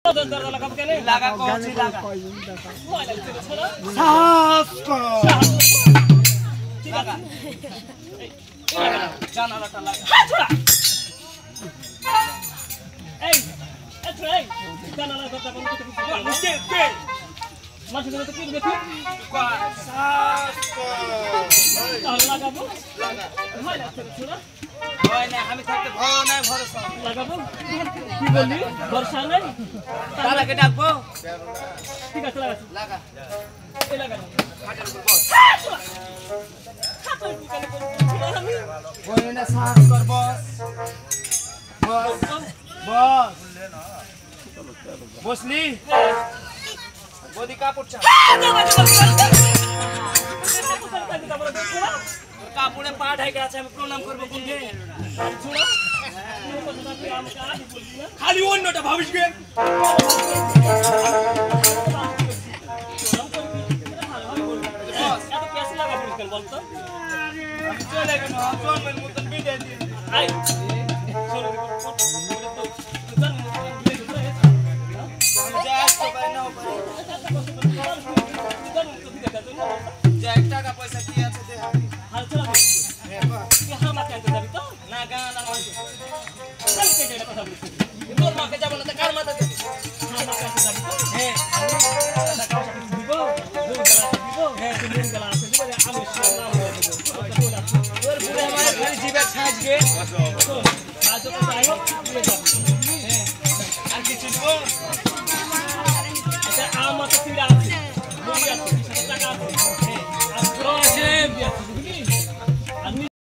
লাগা কইছি লাগা লাগা জানালাটা লাগা ছোড়া এই ছোড়া এই জানালা কথা বলতে কি কে মাঝে তো কি দেখি লাগাবো লাগা হয় না ছোড়া হয় না আমি থাকতে ভয় নাই ভরসা লাগাবো কি বললি ভরসা নাই তারাকে ডাকবো ঠিক আছে লাগা এই লাগা হাতের উপর বস হাতের উপরে আমি বলে না সাহস কর বস বস বস বসলি বডি কাপড় চা কাপড়ে পা ঢাকে আছে আমি প্রণাম করব কোনকে ছোড়া খালি অন্যটা ভাবিস কে এত কেসে লাগা বলতেন বলতো আমি চলে গেল জন্মের মতন বিদায় দিয়ে আই চলে টাকা পয়সা কি আছে দে হাল চলা কি হামা কেন যাবি তো না গানা মাঝে আমি কে এটা কথা বলছি তোর মাকে যাব না তো কার মাথা দিবি হামা কেন যাবি তো হ্যাঁ টাকা পয়সা দিব দুই গলা দিব হ্যাঁ তিন গলা আছে দিব আমি সামনা তোর পুরো আমার খালি জিবে ছাজ গে আজ তো যাই হোক হ্যাঁ আর কিছু দিব